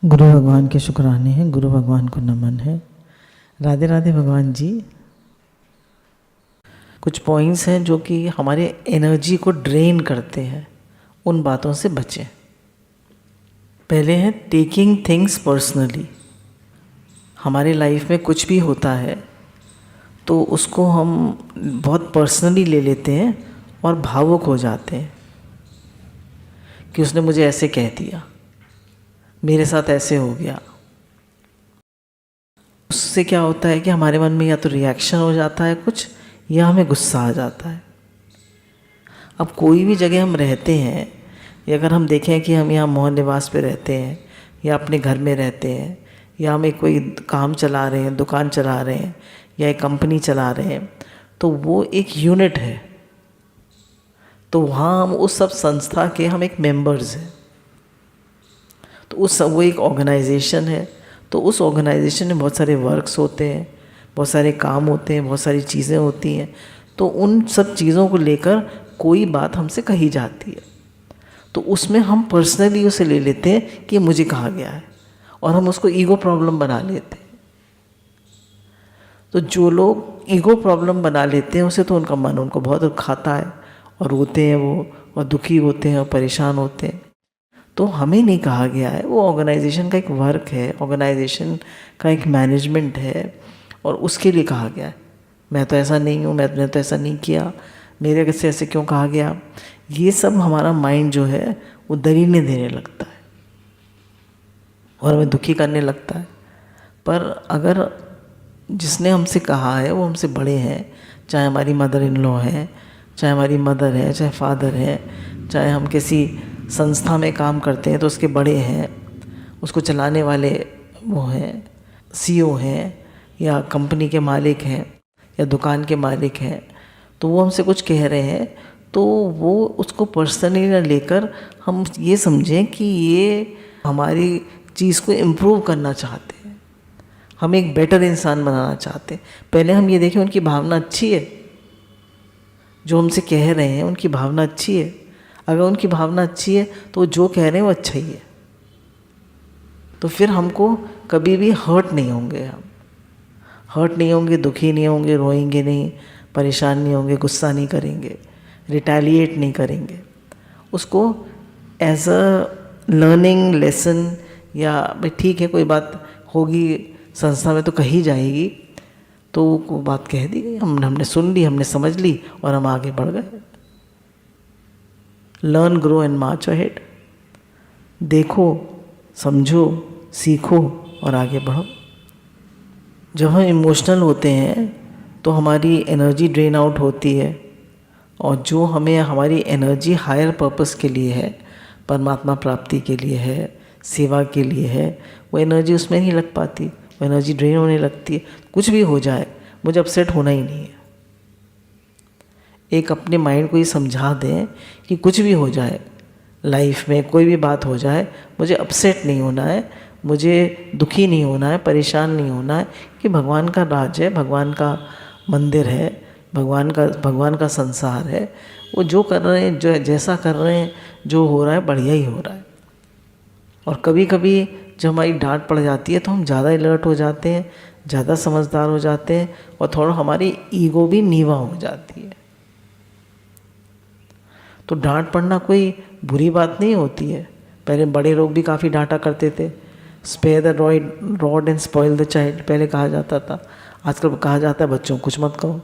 गुरु भगवान के शुक्राने हैं, गुरु भगवान को नमन है। राधे राधे भगवान जी। कुछ पॉइंट्स हैं जो कि हमारे एनर्जी को ड्रेन करते हैं, उन बातों से बचें। पहले है टेकिंग थिंग्स पर्सनली। हमारे लाइफ में कुछ भी होता है तो उसको हम बहुत पर्सनली ले लेते हैं और भावुक हो जाते हैं कि उसने मुझे ऐसे कह दिया, मेरे साथ ऐसे हो गया। उससे क्या होता है कि हमारे मन में या तो रिएक्शन हो जाता है कुछ, या हमें गुस्सा आ जाता है। अब कोई भी जगह हम रहते हैं, या अगर हम देखें कि हम यहाँ मोहन निवास पे रहते हैं या अपने घर में रहते हैं, या हम एक कोई काम चला रहे हैं, दुकान चला रहे हैं, या एक कंपनी चला रहे हैं, तो वो एक यूनिट है। तो वहाँ हम उस सब संस्था के हम एक मेंबर्स हैं। तो वो एक ऑर्गेनाइजेशन है। तो उस ऑर्गेनाइजेशन में बहुत सारे वर्क्स होते हैं, बहुत सारे काम होते हैं, बहुत सारी चीज़ें होती हैं। तो उन सब चीज़ों को लेकर कोई बात हमसे कही जाती है, तो उसमें हम पर्सनली उसे ले लेते हैं कि मुझे कहा गया है, और हम उसको ईगो प्रॉब्लम बना लेते हैं। तो जो लोग ईगो प्रॉब्लम बना लेते हैं उसे तो उनका मन उनको बहुत खाता है, और रोते हैं वो, और दुखी होते हैं और परेशान होते हैं। तो हमें नहीं कहा गया है, वो ऑर्गेनाइजेशन का एक वर्क है, ऑर्गेनाइजेशन का एक मैनेजमेंट है, और उसके लिए कहा गया है। मैं तो ऐसा नहीं हूँ, मैंने तो ऐसा नहीं किया, मेरे से ऐसे क्यों कहा गया। ये सब हमारा माइंड जो है वो दलीलें देने लगता है और हमें दुखी करने लगता है। पर अगर जिसने हमसे कहा है वो हमसे बड़े हैं, चाहे हमारी मदर इन लॉ है, चाहे हमारी मदर है, चाहे फादर है, चाहे हम किसी संस्था में काम करते हैं तो उसके बड़े हैं, उसको चलाने वाले वो हैं, सीईओ हैं, या कंपनी के मालिक हैं, या दुकान के मालिक हैं, तो वो हमसे कुछ कह रहे हैं, तो वो उसको पर्सनली ना लेकर हम ये समझें कि ये हमारी चीज़ को इम्प्रूव करना चाहते हैं, हम एक बेटर इंसान बनाना चाहते हैं। पहले हम ये देखें उनकी भावना अच्छी है, जो हमसे कह रहे हैं उनकी भावना अच्छी है। अगर उनकी भावना अच्छी है तो जो कह रहे हैं वो अच्छा ही है, तो फिर हमको कभी भी हर्ट नहीं होंगे, हम हर्ट नहीं होंगे, दुखी नहीं होंगे, रोएंगे नहीं, परेशान नहीं होंगे, गुस्सा नहीं करेंगे, रिटेलिएट नहीं करेंगे। उसको एज अ लर्निंग लेसन, या भाई ठीक है कोई बात होगी संस्था में तो कही जाएगी, तो वो बात कह दी गई, हमने सुन ली, हमने समझ ली, और हम आगे बढ़ गए। Learn, grow and March ahead. देखो, समझो, सीखो और आगे बढ़ो। जब हम इमोशनल होते हैं तो हमारी एनर्जी ड्रेन आउट होती है, और जो हमें हमारी एनर्जी हायर पर्पस के लिए है, परमात्मा प्राप्ति के लिए है, सेवा के लिए है, वो एनर्जी उसमें नहीं लग पाती, वो एनर्जी ड्रेन होने लगती है। कुछ भी हो जाए मुझे अपसेट होना ही नहीं है। एक अपने माइंड को ये समझा दें कि कुछ भी हो जाए लाइफ में, कोई भी बात हो जाए, मुझे अपसेट नहीं होना है, मुझे दुखी नहीं होना है, परेशान नहीं होना है, कि भगवान का राज है, भगवान का मंदिर है, भगवान का संसार है। वो जो कर रहे हैं, जो जैसा कर रहे हैं, जो हो रहा है बढ़िया ही हो रहा है। और कभी कभी जब हमारी डांट पड़ जाती है तो हम ज़्यादा अलर्ट हो जाते हैं, ज़्यादा समझदार हो जाते हैं, और थोड़ा हमारी ईगो भी नीवा हो जाती है। तो डांट पड़ना कोई बुरी बात नहीं होती है। पहले बड़े लोग भी काफ़ी डांटा करते थे, spare the rod and spoil the child पहले कहा जाता था। आजकल कहा जाता है बच्चों को कुछ मत कहो,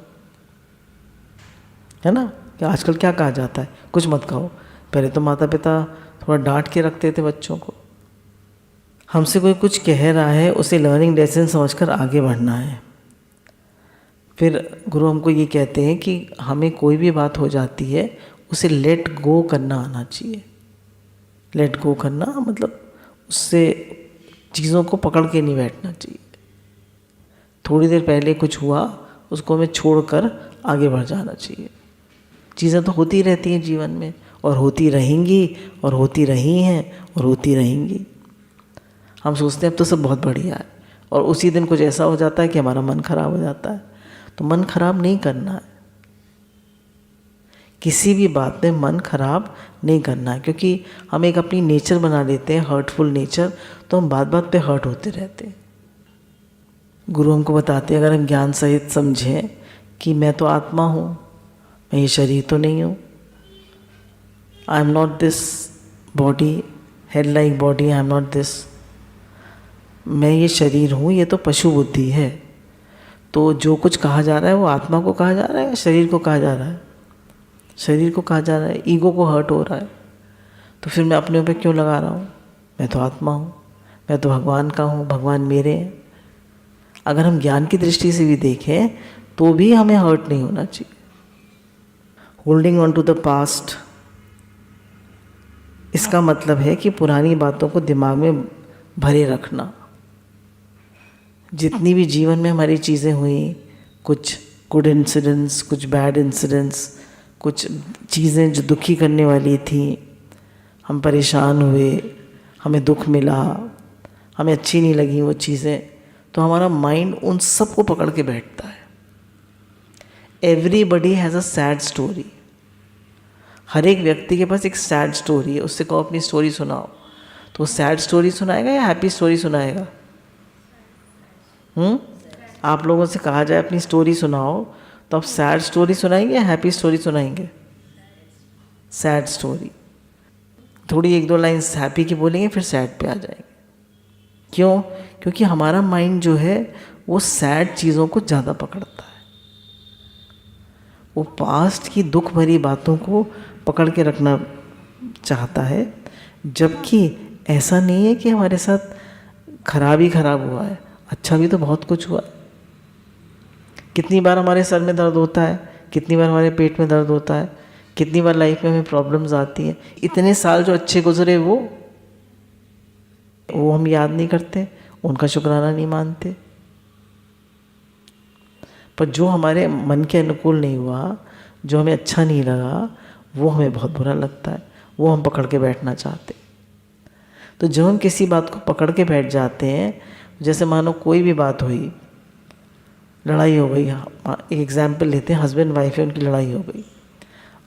है ना। कि आजकल क्या कहा जाता है, कुछ मत कहो। पहले तो माता पिता थोड़ा डांट के रखते थे बच्चों को। हमसे कोई कुछ कह रहा है, उसे लर्निंग लेसन समझकर आगे बढ़ना है। फिर गुरु हमको ये कहते हैं कि हमें कोई भी बात हो जाती है उसे लेट गो करना आना चाहिए। लेट गो करना मतलब उससे चीज़ों को पकड़ के नहीं बैठना चाहिए। थोड़ी देर पहले कुछ हुआ, उसको हमें छोड़कर आगे बढ़ जाना चाहिए। चीज़ें तो होती रहती हैं जीवन में, और होती रहेंगी, और होती रही हैं, और होती रहेंगी। हम सोचते हैं अब तो सब बहुत बढ़िया है, और उसी दिन कुछ ऐसा हो जाता है कि हमारा मन खराब हो जाता है। तो मन खराब नहीं करना है। किसी भी बात में मन खराब नहीं करना है, क्योंकि हम एक अपनी नेचर बना लेते हैं, हर्टफुल नेचर, तो हम बात बात पे हर्ट होते रहते हैं। गुरु हमको बताते हैं अगर हम ज्ञान सहित समझें कि मैं तो आत्मा हूँ, मैं ये शरीर तो नहीं हूँ, I am not this body, head like body, I am not this, मैं ये शरीर हूँ, ये तो पशु बुद्धि है। तो जो कुछ कहा जा रहा है वो आत्मा को कहा जा रहा है या शरीर को कहा जा रहा है? शरीर को कहा जा रहा है, ईगो को हर्ट हो रहा है। तो फिर मैं अपने ऊपर क्यों लगा रहा हूँ? मैं तो आत्मा हूँ, मैं तो भगवान का हूँ, भगवान मेरे हैं। अगर हम ज्ञान की दृष्टि से भी देखें तो भी हमें हर्ट नहीं होना चाहिए। Holding on to the past, इसका मतलब है कि पुरानी बातों को दिमाग में भरे रखना। जितनी भी जीवन में हमारी चीज़ें हुई, कुछ गुड इंसिडेंट्स, कुछ बैड इंसिडेंट्स, कुछ चीज़ें जो दुखी करने वाली थी, हम परेशान हुए, हमें दुख मिला, हमें अच्छी नहीं लगी वो चीज़ें, तो हमारा माइंड उन सब को पकड़ के बैठता है। Everybody has a sad story. हर एक व्यक्ति के पास एक सैड स्टोरी है। उससे कहो अपनी स्टोरी सुनाओ, तो सैड स्टोरी सुनाएगा या हैप्पी स्टोरी सुनाएगा? आप लोगों से कहा जाए अपनी स्टोरी सुनाओ, तो आप सैड स्टोरी सुनाएंगे या हैप्पी स्टोरी सुनाएंगे? Sad story. थोड़ी एक दो लाइन्स हैप्पी की बोलेंगे, फिर सैड पे आ जाएंगे। क्यों? क्योंकि हमारा माइंड जो है वो सैड चीज़ों को ज़्यादा पकड़ता है, वो पास्ट की दुख भरी बातों को पकड़ के रखना चाहता है। जबकि ऐसा नहीं है कि हमारे साथ खराब ही खराब हुआ है, अच्छा भी तो बहुत कुछ हुआ। कितनी बार हमारे सर में दर्द होता है, कितनी बार हमारे पेट में दर्द होता है, कितनी बार लाइफ में हमें प्रॉब्लम्स आती हैं। इतने साल जो अच्छे गुजरे वो हम याद नहीं करते, उनका शुक्राना नहीं मानते। पर जो हमारे मन के अनुकूल नहीं हुआ, जो हमें अच्छा नहीं लगा, वो हमें बहुत बुरा लगता है, वो हम पकड़ के बैठना चाहते। तो जब हम किसी बात को पकड़ के बैठ जाते हैं, जैसे मानो कोई भी बात हुई, लड़ाई हो गई, एक एग्जाम्पल लेते हैं, हस्बैंड वाइफ है, उनकी लड़ाई हो गई।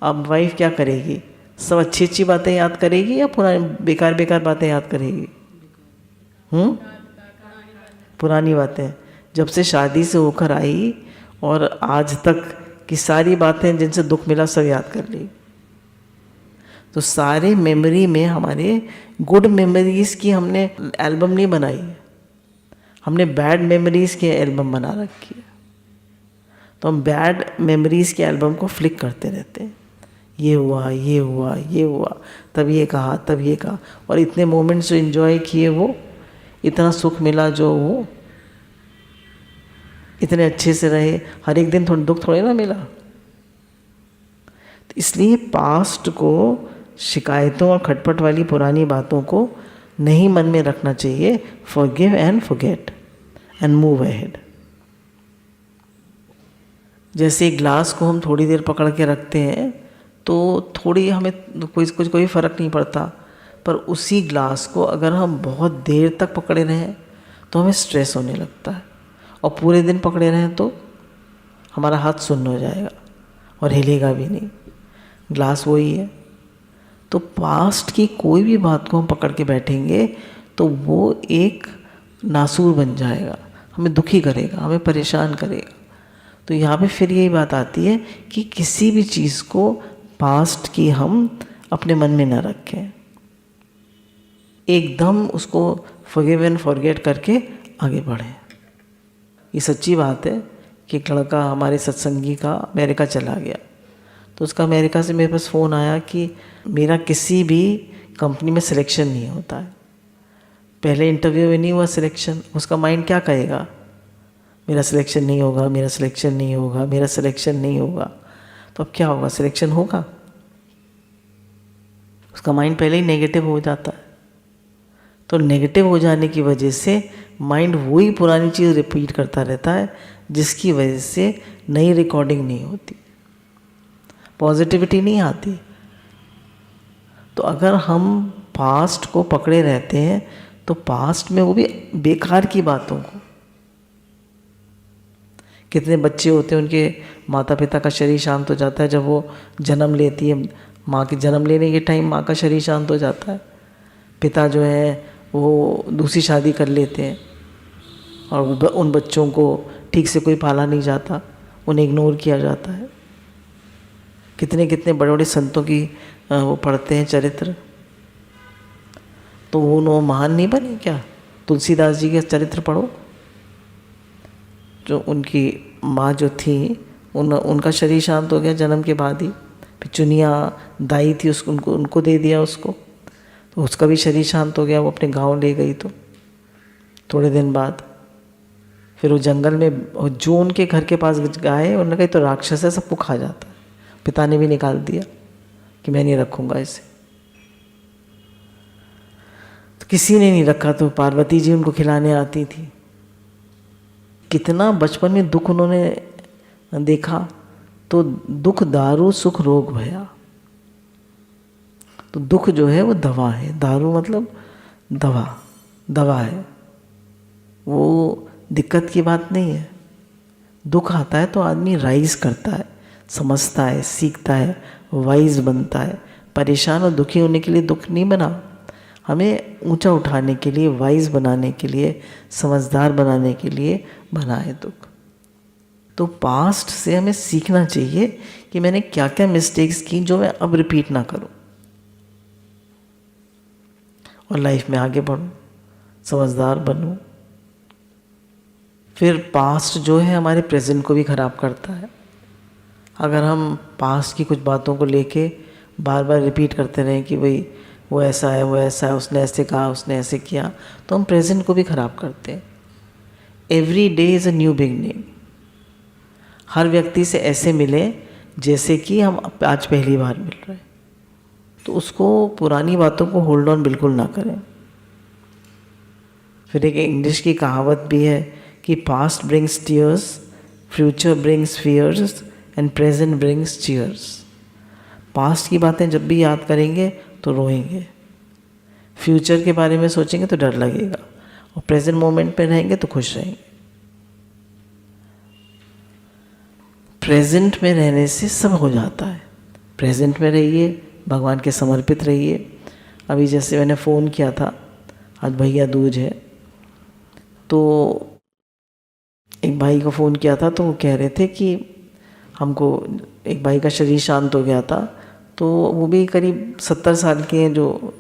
अब वाइफ क्या करेगी? सब अच्छी अच्छी बातें याद करेगी या पुरानी बेकार बेकार बातें याद करेगी? पुरानी बातें, जब से शादी से होकर आई और आज तक की सारी बातें जिनसे दुख मिला सब याद कर ली। तो सारे मेमोरी में हमारे गुड मेमोरीज़ की हमने एल्बम नहीं बनाई है, हमने बैड मेमोरीज़ की एल्बम बना रखी है। तो हम बैड मेमोरीज़ के एल्बम को फ्लिक करते रहते हैं, ये हुआ, ये हुआ, ये हुआ, तब ये कहा, तब ये कहा, और इतने मोमेंट्स जो इन्जॉय किए, वो इतना सुख मिला, जो वो इतने अच्छे से रहे, हर एक दिन थोड़ा दुख थोड़े ना मिला। तो इसलिए पास्ट को, शिकायतों और खटपट वाली पुरानी बातों को नहीं मन में रखना चाहिए। Forgive and forget and move ahead. जैसे ग्लास को हम थोड़ी देर पकड़ के रखते हैं तो थोड़ी हमें कोई फ़र्क नहीं पड़ता, पर उसी ग्लास को अगर हम बहुत देर तक पकड़े रहें तो हमें स्ट्रेस होने लगता है, और पूरे दिन पकड़े रहें तो हमारा हाथ सुन्न हो जाएगा और हिलेगा भी नहीं। ग्लास वही है। तो पास्ट की कोई भी बात को हम पकड़ के बैठेंगे तो वो एक नासूर बन जाएगा, हमें दुखी करेगा, हमें परेशान करेगा। तो यहाँ पे फिर यही बात आती है कि किसी भी चीज़ को पास्ट की हम अपने मन में ना रखें, एकदम उसको फॉरगिव एंड फॉरगेट करके आगे बढ़ें। ये सच्ची बात है कि एक लड़का हमारे सत्संगी का अमेरिका चला गया, तो उसका अमेरिका से मेरे पास फ़ोन आया कि मेरा किसी भी कंपनी में सिलेक्शन नहीं होता है। पहले इंटरव्यू में नहीं हुआ सिलेक्शन, उसका माइंड क्या कहेगा? मेरा सिलेक्शन नहीं होगा, मेरा सिलेक्शन नहीं होगा, मेरा सिलेक्शन नहीं होगा। तो अब क्या होगा? सिलेक्शन होगा। उसका माइंड पहले ही नेगेटिव हो जाता है। तो नेगेटिव हो जाने की वजह से माइंड वही पुरानी चीज़ रिपीट करता रहता है, जिसकी वजह से नई रिकॉर्डिंग नहीं होती, पॉजिटिविटी नहीं आती। तो अगर हम पास्ट को पकड़े रहते हैं तो पास्ट में वो भी बेकार की बातों को, कितने बच्चे होते हैं उनके माता पिता का शरीर शांत हो जाता है जब वो जन्म लेती है, माँ के जन्म लेने के टाइम माँ का शरीर शांत हो जाता है। पिता जो है वो दूसरी शादी कर लेते हैं और उन बच्चों को ठीक से कोई पाला नहीं जाता, उन्हें इग्नोर किया जाता है। कितने कितने बड़े बड़े संतों की वो पढ़ते हैं चरित्र, तो वो महान नहीं बने क्या? तुलसीदास जी के चरित्र पढ़ो, जो उनकी माँ जो थी उनका शरीर शांत हो गया जन्म के बाद ही। फिर चुनिया दाई थी, उसको उनको दे दिया उसको, तो उसका भी शरीर शांत हो गया। वो अपने गांव ले गई तो थोड़े दिन बाद फिर वो जंगल में जो उनके घर के पास गाय, उन्होंने कहा तो राक्षस है, सबको खा जाता है। पिता ने भी निकाल दिया कि मैं नहीं रखूँगा इसे, तो किसी ने नहीं रखा। तो पार्वती जी उनको खिलाने आती थी। कितना बचपन में दुख उन्होंने देखा। तो दुख दारू सुख रोग भया, तो दुख जो है वो दवा है, दारू मतलब दवा है, वो दिक्कत की बात नहीं है। दुख आता है तो आदमी राइज करता है, समझता है, सीखता है, वाइज बनता है। परेशान और दुखी होने के लिए दुख नहीं बना, हमें ऊंचा उठाने के लिए, वाइज बनाने के लिए, समझदार बनाने के लिए बना है दुख। तो पास्ट से हमें सीखना चाहिए कि मैंने क्या क्या मिस्टेक्स की जो मैं अब रिपीट ना करूं और लाइफ में आगे बढ़ूं, समझदार बनूं। फिर पास्ट जो है हमारे प्रेजेंट को भी ख़राब करता है। अगर हम पास्ट की कुछ बातों को लेके बार बार रिपीट करते रहें कि भाई वो ऐसा है, वो ऐसा है, उसने ऐसे कहा, उसने ऐसे किया, तो हम प्रेजेंट को भी ख़राब करते हैं। Every day is a new beginning. हर व्यक्ति से ऐसे मिले जैसे कि हम आज पहली बार मिल रहे हैं, तो उसको पुरानी बातों को होल्ड ऑन बिल्कुल ना करें। फिर एक इंग्लिश की कहावत भी है कि past brings tears, future brings fears and present brings cheers. Past की बातें जब भी याद करेंगे तो रोएंगे, फ्यूचर के बारे में सोचेंगे तो डर लगेगा, और प्रेजेंट मोमेंट पे रहेंगे तो खुश रहेंगे। प्रेजेंट में रहने से सब हो जाता है। प्रेजेंट में रहिए, भगवान के समर्पित रहिए। अभी जैसे मैंने फ़ोन किया था, आज भैया दूज है, तो एक भाई को फ़ोन किया था, तो वो कह रहे थे कि हमको, एक भाई का शरीर शांत हो गया था, तो वो भी करीब 70 साल के हैं, जो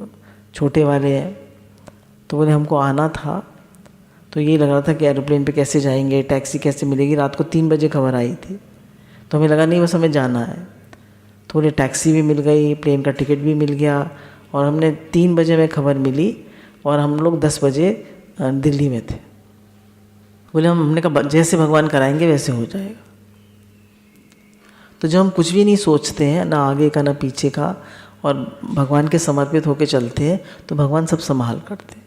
छोटे वाले हैं। तो बोले हमको आना था, तो ये लग रहा था कि एरोप्लेन पे कैसे जाएंगे, टैक्सी कैसे मिलेगी। रात को 3 बजे खबर आई थी, तो हमें लगा नहीं बस हमें जाना है। तो बोले टैक्सी भी मिल गई, प्लेन का टिकट भी मिल गया, और हमने 3 बजे में खबर मिली और हम लोग 10 बजे दिल्ली में थे। बोले हमने कहा जैसे भगवान कराएंगे वैसे हो जाएगा। तो जब हम कुछ भी नहीं सोचते हैं, ना आगे का ना पीछे का, और भगवान के समर्पित होकर चलते हैं, तो भगवान सब संभाल करते हैं।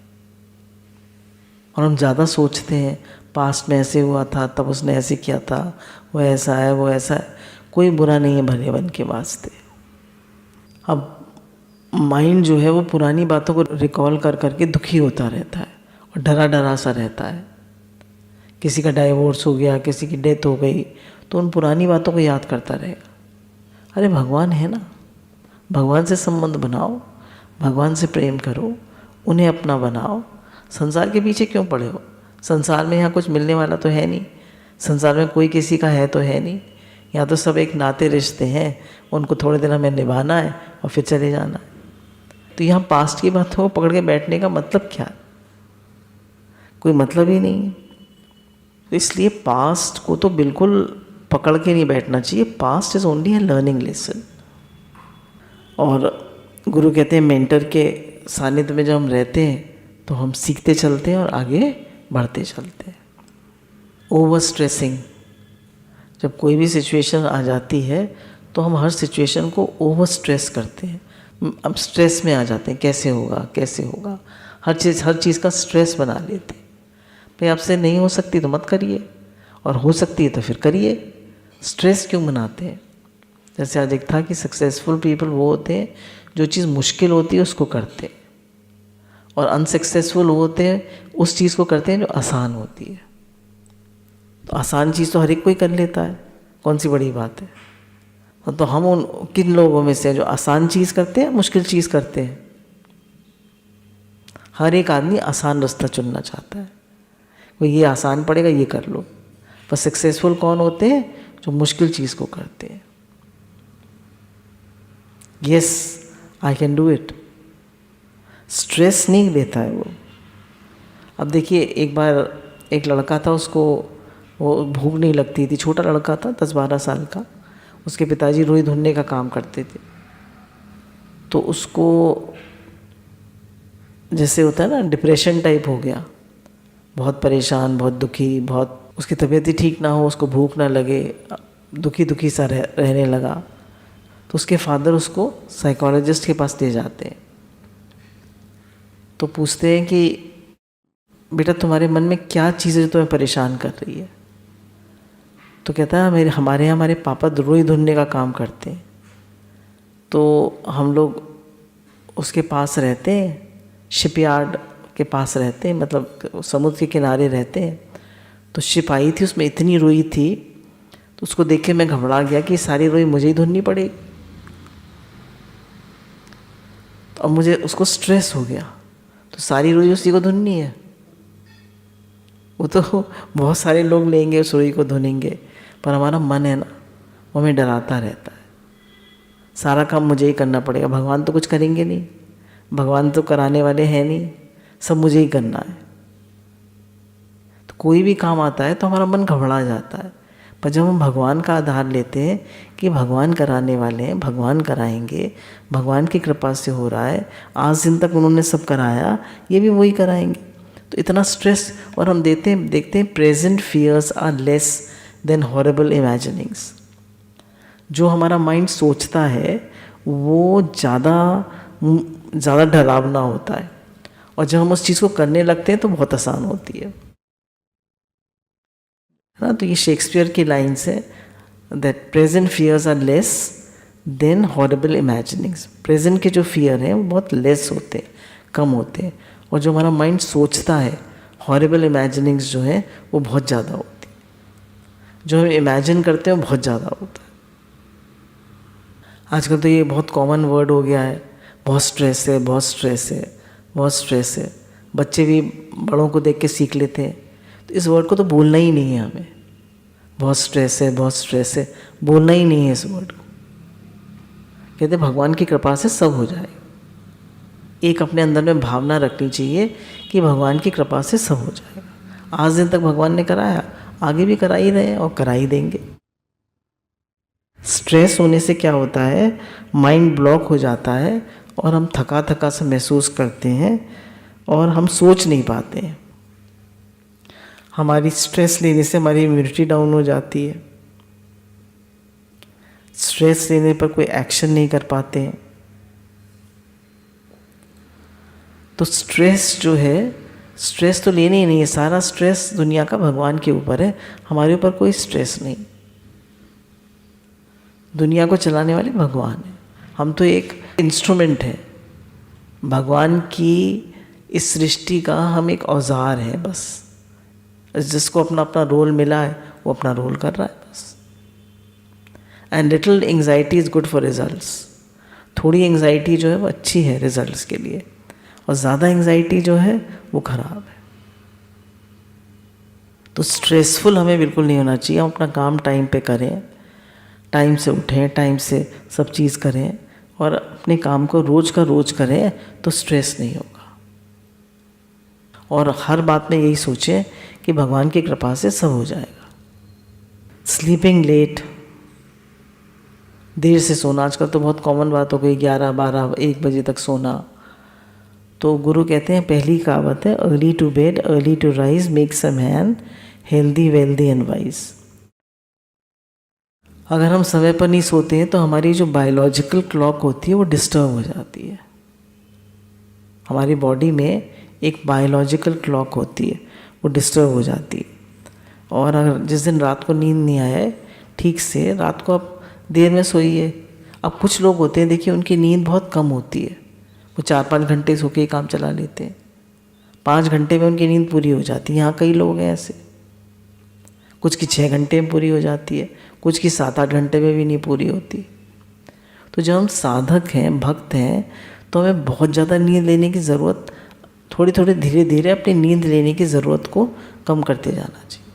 और हम ज़्यादा सोचते हैं पास्ट में ऐसे हुआ था, तब उसने ऐसे किया था, वो ऐसा है, वो ऐसा है। कोई बुरा नहीं है भले मन के वास्ते। अब माइंड जो है वो पुरानी बातों को रिकॉल कर करके दुखी होता रहता है और डरा डरा सा रहता है। किसी का डाइवोर्स हो गया, किसी की डेथ हो गई, तो उन पुरानी बातों को याद करता रहेगा। अरे भगवान है ना, भगवान से संबंध बनाओ, भगवान से प्रेम करो, उन्हें अपना बनाओ। संसार के पीछे क्यों पड़े हो? संसार में यहाँ कुछ मिलने वाला तो है नहीं, संसार में कोई किसी का है तो है नहीं। यहाँ तो सब एक नाते रिश्ते हैं, उनको थोड़े दिन हमें निभाना है और फिर चले जाना है। तो यहाँ पास्ट की बातों को पकड़ के बैठने का मतलब क्या है? कोई मतलब ही नहीं है। तो इसलिए पास्ट को तो बिल्कुल पकड़ के नहीं बैठना चाहिए। Past is only A learning lesson. और गुरु कहते हैं मेंटर के सानिध्य में जब हम रहते हैं तो हम सीखते चलते हैं और आगे बढ़ते चलते हैं। ओवर स्ट्रेसिंग, जब कोई भी सिचुएशन आ जाती है तो हम हर सिचुएशन को ओवर स्ट्रेस करते हैं। अब स्ट्रेस में आ जाते हैं, कैसे होगा कैसे होगा, हर चीज़ का स्ट्रेस बना लेते हैं। भाई आपसे नहीं हो सकती तो मत करिए, और हो सकती है तो फिर करिए। स्ट्रेस क्यों बनाते हैं? जैसे आज एक था कि सक्सेसफुल पीपल वो होते हैं जो चीज़ मुश्किल होती है उसको करते हैं, और अनसक्सेसफुल वो होते हैं उस चीज़ को करते हैं जो आसान होती है। तो आसान चीज़ तो हर एक कोई कर लेता है, कौन सी बड़ी बात है। तो हम उन किन लोगों में से हैं जो आसान चीज़ करते हैं, मुश्किल चीज़ करते हैं? हर एक आदमी आसान रास्ता चुनना चाहता है, वो ये आसान पड़ेगा ये कर लो। पर सक्सेसफुल कौन होते हैं? जो मुश्किल चीज़ को करते हैं। Yes, I can do it. Stress नहीं लेता है वो। अब देखिए, एक बार एक लड़का था, उसको वो भूख नहीं लगती थी, छोटा लड़का था 10-12 साल का। उसके पिताजी रुई धुनने का काम करते थे, तो उसको जैसे होता है ना, डिप्रेशन टाइप हो गया, बहुत परेशान, बहुत दुखी, बहुत उसकी तबीयत ही ठीक ना हो, उसको भूख ना लगे, दुखी दुखी सा रहने लगा। तो उसके फादर उसको साइकोलॉजिस्ट के पास ले जाते हैं। तो पूछते हैं कि बेटा तुम्हारे मन में क्या चीज़ है जो तुम्हें परेशान कर रही है? तो कहता है हमारे यहाँ हमारे पापा रुई धुनने का काम करते हैं, तो हम लोग उसके पास रहते हैं, शिपयार्ड के पास रहते हैं, मतलब समुद्र के किनारे रहते हैं। तो शिप आई थी, उसमें इतनी रुई थी, तो उसको देख के मैं घबरा गया कि सारी रुई मुझे ही धुननी पड़ेगी। तो अब मुझे उसको स्ट्रेस हो गया, तो सारी रुई उसी को धुननी है। वो तो बहुत सारे लोग लेंगे उस रुई को धुनेंगे, पर हमारा मन है ना, वो हमें डराता रहता है, सारा काम मुझे ही करना पड़ेगा। भगवान तो कुछ करेंगे नहीं, भगवान तो कराने वाले हैं नहीं, सब मुझे ही करना है। तो कोई भी काम आता है तो हमारा मन घबरा जाता है। पर जब हम भगवान का आधार लेते हैं कि भगवान कराने वाले हैं, भगवान कराएंगे, भगवान की कृपा से हो रहा है, आज दिन तक उन्होंने सब कराया, ये भी वही कराएंगे, तो इतना स्ट्रेस। और हम देखते हैं present fears are less than horrible imaginings. जो हमारा माइंड सोचता है वो ज़्यादा डरावना होता है, और जब हम उस चीज़ को करने लगते हैं तो बहुत आसान होती है ना। तो ये शेक्सपियर की लाइन्स है, that present fears are less than horrible imaginings. Present के जो फियर हैं वो बहुत लेस होते हैं, कम होते हैं, और जो हमारा माइंड सोचता है, हॉरेबल इमेजिनिंग्स जो है वो बहुत ज़्यादा होती है। जो हम इमेजिन करते हैं वो बहुत ज़्यादा होता है। आजकल तो ये बहुत कॉमन वर्ड हो गया है, बहुत स्ट्रेस है, बहुत स्ट्रेस है, बहुत स्ट्रेस है। बच्चे भी बड़ों को देख के सीख लेते हैं। तो इस वर्ड को तो बोलना ही नहीं है हमें, बहुत स्ट्रेस है, बहुत स्ट्रेस है, बोलना ही नहीं है इस वर्ड को। कहते भगवान की कृपा से सब हो जाए। एक अपने अंदर में भावना रखनी चाहिए कि भगवान की कृपा से सब हो जाएगा। आज दिन तक भगवान ने कराया, आगे भी करा ही रहे हैं और करा ही देंगे। स्ट्रेस होने से क्या होता है, माइंड ब्लॉक हो जाता है और हम थका थका सा महसूस करते हैं और हम सोच नहीं पाते हैं। हमारी स्ट्रेस लेने से हमारी इम्यूनिटी डाउन हो जाती है। स्ट्रेस लेने पर कोई एक्शन नहीं कर पाते हैं। तो स्ट्रेस जो है, स्ट्रेस तो लेना ही नहीं है, सारा स्ट्रेस दुनिया का भगवान के ऊपर है, हमारे ऊपर कोई स्ट्रेस नहीं। दुनिया को चलाने वाले भगवान हैं, हम तो एक इंस्ट्रूमेंट है। भगवान की इस सृष्टि का हम एक औजार है बस। जिसको अपना अपना रोल मिला है वो अपना रोल कर रहा है बस। And little anxiety is good for results. थोड़ी एंग्जाइटी जो है वो अच्छी है रिजल्ट्स के लिए, और ज़्यादा एंग्जाइटी जो है वो खराब है। तो स्ट्रेसफुल हमें बिल्कुल नहीं होना चाहिए। हम अपना काम टाइम पे करें, टाइम से उठें, टाइम से सब चीज़ करें, और अपने काम को रोज़ का रोज़ करें तो स्ट्रेस नहीं होगा। और हर बात में यही सोचें कि भगवान की कृपा से सब हो जाएगा। स्लीपिंग लेट, देर से सोना, आजकल तो बहुत कॉमन बात हो गई, 11, 12, 1 बजे तक सोना। तो गुरु कहते हैं, पहली कहावत है, early to bed early to rise makes a man healthy wealthy and wise. अगर हम समय पर नहीं सोते हैं तो हमारी जो बायोलॉजिकल क्लॉक होती है वो डिस्टर्ब हो जाती है। हमारी बॉडी में एक बायोलॉजिकल क्लॉक होती है, वो डिस्टर्ब हो जाती है। और अगर जिस दिन रात को नींद नहीं आए ठीक से, रात को आप देर में सोइए। अब कुछ लोग होते हैं, देखिए उनकी नींद बहुत कम होती है, वो 4-5 घंटे सो के काम चला लेते हैं, 5 घंटे में उनकी नींद पूरी हो जाती है। यहाँ कई लोग हैं ऐसे। कुछ की 6 घंटे में पूरी हो जाती है, कुछ की 7-8 घंटे में भी नहीं पूरी होती। तो जब हम साधक हैं, भक्त हैं, तो हमें बहुत ज़्यादा नींद लेने की ज़रूरत, थोड़ी थोड़ी धीरे धीरे अपनी नींद लेने की ज़रूरत को कम करते जाना चाहिए,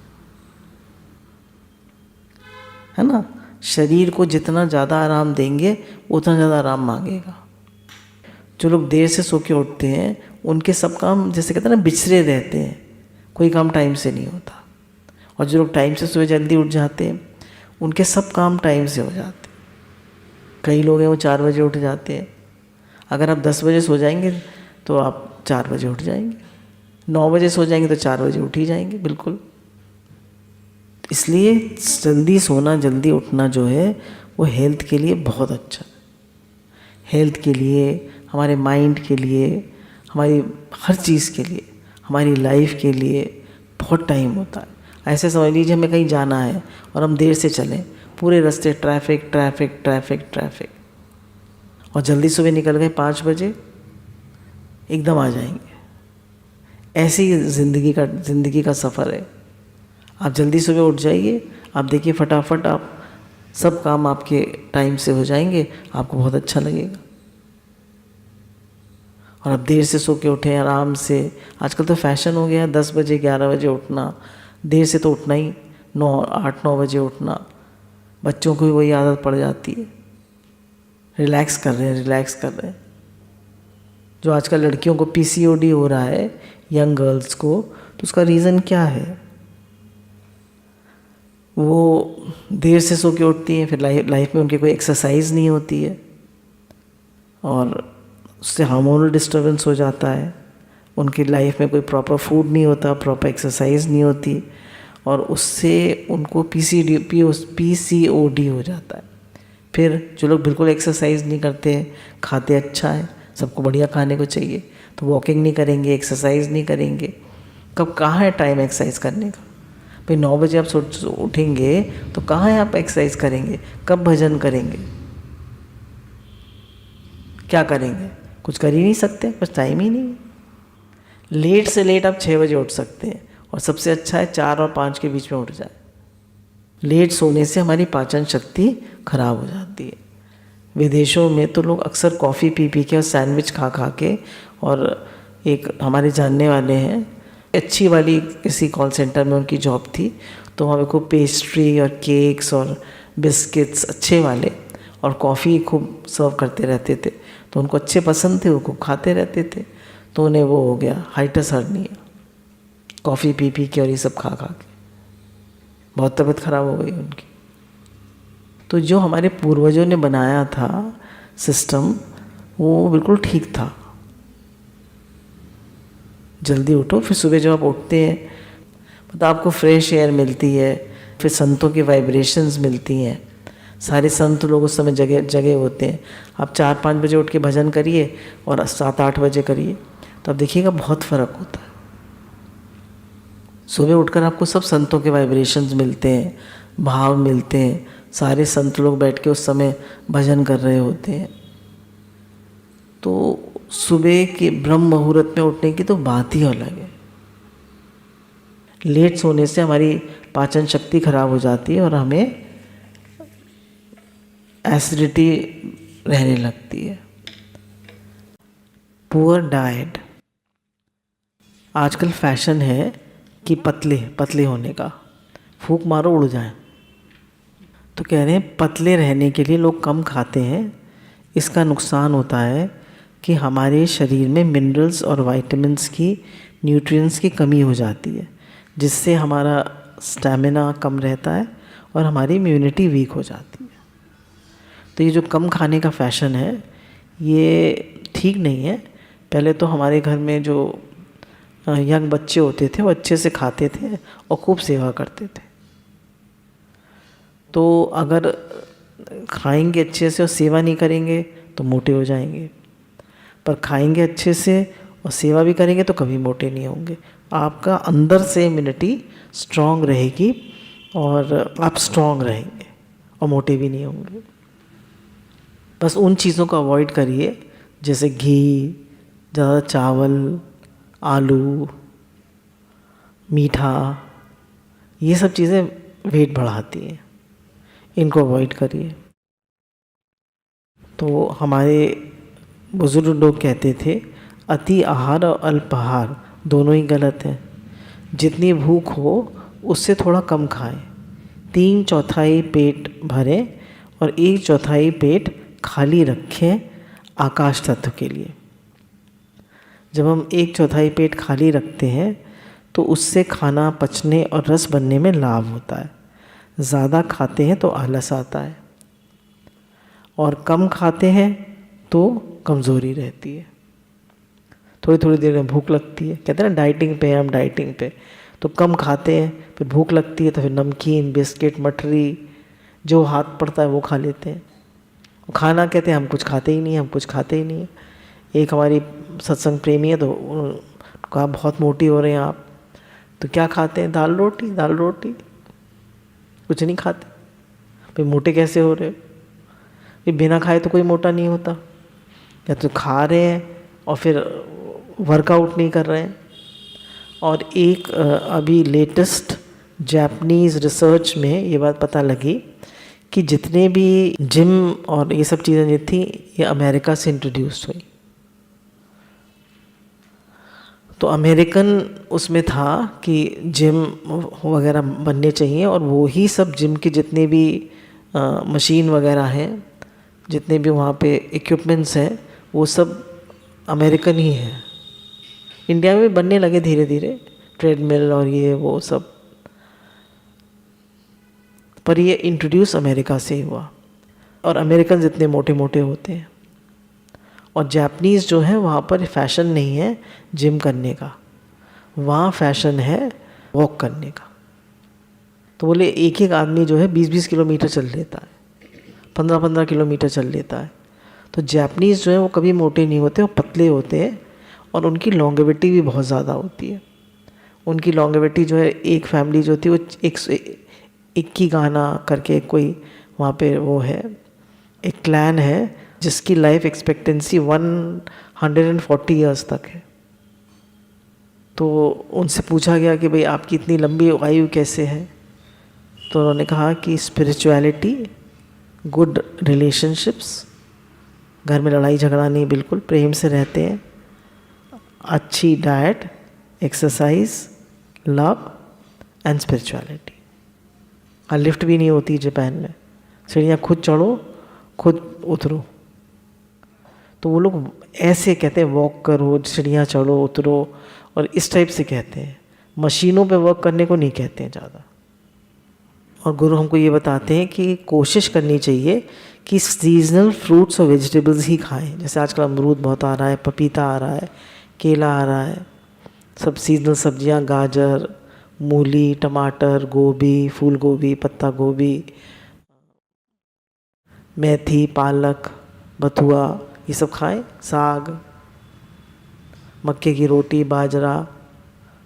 है ना। शरीर को जितना ज़्यादा आराम देंगे उतना ज़्यादा आराम मांगेगा। जो लोग देर से सो के उठते हैं उनके सब काम जैसे कहते हैं ना बिछड़े रहते हैं, कोई काम टाइम से नहीं होता। और जो लोग टाइम से सुबह जल्दी उठ जाते हैं उनके सब काम टाइम से हो जाते हैं। कई लोग हैं वो 4 बजे उठ जाते हैं। अगर आप 10 बजे सो जाएंगे तो आप 4 बजे उठ जाएंगे, 9 बजे सो जाएंगे तो 4 बजे उठ ही जाएंगे बिल्कुल। इसलिए जल्दी सोना जल्दी उठना जो है वो हेल्थ के लिए बहुत अच्छा है। हेल्थ के लिए, हमारे माइंड के लिए, हमारी हर चीज़ के लिए, हमारी लाइफ के लिए बहुत टाइम होता है। ऐसे समझ लीजिए हमें कहीं जाना है और हम देर से चलें, पूरे रास्ते ट्रैफिक ट्रैफिक ट्रैफिक ट्रैफिक, और जल्दी सुबह निकल गए 5 बजे, एकदम आ जाएंगे। ऐसी ज़िंदगी का सफ़र है। आप जल्दी सुबह उठ जाइए, आप देखिए फटाफट आप सब काम आपके टाइम से हो जाएंगे, आपको बहुत अच्छा लगेगा। और आप देर से सो के उठें आराम से। आजकल तो फैशन हो गया है 10 बजे 11 बजे उठना, देर से तो उठना ही 8-9 बजे उठना। बच्चों को भी वही आदत पड़ जाती है, रिलैक्स कर रहे हैं। जो आजकल लड़कियों को PCOD हो रहा है, यंग गर्ल्स को, तो उसका रीज़न क्या है? वो देर से सो के उठती हैं, फिर लाइफ में उनकी कोई एक्सरसाइज नहीं होती है और उससे हार्मोनल डिस्टर्बेंस हो जाता है। उनकी लाइफ में कोई प्रॉपर फूड नहीं होता, प्रॉपर एक्सरसाइज नहीं होती, और उससे उनको PCOD हो जाता है। फिर जो लोग बिल्कुल एक्सरसाइज नहीं करते, खाते अच्छा है, सबको बढ़िया खाने को चाहिए, तो वॉकिंग नहीं करेंगे, एक्सरसाइज नहीं करेंगे, कब कहाँ है टाइम एक्सरसाइज करने का? भाई 9 बजे आप उठेंगे तो कहाँ है आप एक्सरसाइज करेंगे? कब भजन करेंगे? क्या करेंगे? कुछ कर ही नहीं सकते, बस टाइम ही नहीं। लेट से लेट आप 6 बजे उठ सकते हैं, और सबसे अच्छा है 4 और 5 के बीच में उठ जाए। लेट सोने से हमारी पाचन शक्ति खराब हो जाती है। विदेशों में तो लोग अक्सर कॉफ़ी पी के और सैंडविच खा के, और एक हमारे जानने वाले हैं, अच्छी वाली किसी कॉल सेंटर में उनकी जॉब थी, तो वहाँ को पेस्ट्री और केक्स और बिस्किट्स अच्छे वाले और कॉफ़ी खूब सर्व करते रहते थे, तो उनको अच्छे पसंद थे, वो खूब खाते रहते थे, तो उन्हें वो हो गया हाइटस हर्निया, कॉफ़ी पी के और ये सब खा के बहुत तबीयत ख़राब हो गई उनकी। तो जो हमारे पूर्वजों ने बनाया था सिस्टम, वो बिल्कुल ठीक था। जल्दी उठो, फिर सुबह जब आप उठते हैं मतलब आपको फ्रेश एयर मिलती है, फिर संतों की वाइब्रेशंस मिलती हैं। सारे संत लोग उस समय जगह होते हैं। आप 4-5 बजे उठ के भजन करिए और 7-8 बजे करिए, तो आप देखिएगा बहुत फ़र्क होता है। सुबह उठकर आपको सब संतों के वाइब्रेशंस मिलते हैं, भाव मिलते हैं। सारे संत लोग बैठ के उस समय भजन कर रहे होते हैं। तो सुबह के ब्रह्म मुहूर्त में उठने की तो बात ही अलग है। लेट सोने से हमारी पाचन शक्ति खराब हो जाती है और हमें एसिडिटी रहने लगती है। पुअर डाइट, आजकल फैशन है कि पतले होने का, फूंक मारो उड़ जाए। तो कह रहे हैं पतले रहने के लिए लोग कम खाते हैं। इसका नुकसान होता है कि हमारे शरीर में मिनरल्स और विटामिन्स की, न्यूट्रिएंट्स की कमी हो जाती है, जिससे हमारा स्टैमिना कम रहता है और हमारी इम्यूनिटी वीक हो जाती है। तो ये जो कम खाने का फैशन है ये ठीक नहीं है। पहले तो हमारे घर में जो यंग बच्चे होते थे वो अच्छे से खाते थे और खूब सेवा करते थे। तो अगर खाएंगे अच्छे से और सेवा नहीं करेंगे तो मोटे हो जाएंगे, पर खाएंगे अच्छे से और सेवा भी करेंगे तो कभी मोटे नहीं होंगे। आपका अंदर से इम्यूनिटी स्ट्रांग रहेगी और आप स्ट्रांग रहेंगे और मोटे भी नहीं होंगे। बस उन चीज़ों को अवॉइड करिए जैसे घी, ज़्यादा चावल, आलू, मीठा, ये सब चीज़ें वेट बढ़ाती हैं, इनको अवॉइड करिए। तो हमारे बुज़ुर्ग लोग कहते थे अति आहार और अल्प आहार दोनों ही गलत हैं। जितनी भूख हो उससे थोड़ा कम खाएं। 3/4 पेट भरें और 1/4 पेट खाली रखें आकाश तत्व के लिए। जब हम 1/4 पेट खाली रखते हैं तो उससे खाना पचने और रस बनने में लाभ होता है। ज़्यादा खाते हैं तो आलस आता है, और कम खाते हैं तो कमज़ोरी रहती है। थोड़ी थोड़ी देर में भूख लगती है, कहते हैं ना डाइटिंग पे, हम डाइटिंग पे, तो कम खाते हैं, फिर भूख लगती है तो फिर नमकीन, बिस्किट, मठरी जो हाथ पड़ता है वो खा लेते हैं। खाना कहते हैं हम कुछ खाते ही नहीं, हम कुछ खाते ही नहीं है। एक हमारी सत्संग प्रेमी है तो कहा बहुत मोटी हो रहे हैं आप, तो क्या खाते हैं? दाल रोटी, दाल रोटी, कुछ नहीं खाते। फिर मोटे कैसे हो रहे हो? फिर बिना खाए तो कोई मोटा नहीं होता, या तो खा रहे हैं और फिर वर्कआउट नहीं कर रहे हैं। और एक अभी लेटेस्ट जापानीज़ रिसर्च में ये बात पता लगी कि जितने भी जिम और ये सब चीज़ें जो थी ये अमेरिका से इंट्रोड्यूस हुई। तो अमेरिकन उसमें था कि जिम वगैरह बनने चाहिए, और वो ही सब जिम के जितने भी मशीन वगैरह हैं, जितने भी वहाँ पे इक्विपमेंट्स हैं, वो सब अमेरिकन ही हैं। इंडिया में बनने लगे धीरे धीरे ट्रेडमिल और ये वो सब, पर ये इंट्रोड्यूस अमेरिका से ही हुआ। और अमेरिकन जितने मोटे मोटे होते हैं, और जापानीज़ जो है वहाँ पर फैशन नहीं है जिम करने का, वहाँ फैशन है वॉक करने का। तो बोले एक एक आदमी जो है 20-20 किलोमीटर चल लेता है, 15-15 किलोमीटर चल लेता है। तो जापानीज़ जो है वो कभी मोटे नहीं होते, वो पतले होते हैं, और उनकी लॉन्गेविटी भी बहुत ज़्यादा होती है। उनकी लॉन्गेविटी जो है, एक फैमिली जो थी वो 121 गाना करके कोई वहाँ पे वो है, एक क्लैन है जिसकी लाइफ एक्सपेक्टेंसी 140 ईयर्स तक है। तो उनसे पूछा गया कि भाई आपकी इतनी लंबी आयु कैसे है? तो उन्होंने कहा कि स्पिरिचुअलिटी, गुड रिलेशनशिप्स, घर में लड़ाई झगड़ा नहीं, बिल्कुल प्रेम से रहते हैं, अच्छी diet, exercise, love and spirituality. हाँ, लिफ्ट भी नहीं होती जापान में, सीढ़ियाँ खुद चढ़ो खुद उतरो। तो वो लोग ऐसे कहते हैं वॉक करो, सीढ़ियाँ चढ़ो उतरो, और इस टाइप से कहते हैं, मशीनों पे वर्क करने को नहीं कहते हैं ज़्यादा। और गुरु हमको ये बताते हैं कि कोशिश करनी चाहिए कि सीजनल फ्रूट्स और वेजिटेबल्स ही खाएं। जैसे आजकल अमरूद बहुत आ रहा है, पपीता आ रहा है, केला आ रहा है, सब सीजनल सब्जियां, गाजर, मूली, टमाटर, गोभी, फूल गोभी, पत्ता गोभी, मेथी, पालक, बथुआ, ये सब खाएं। साग, मक्के की रोटी, बाजरा,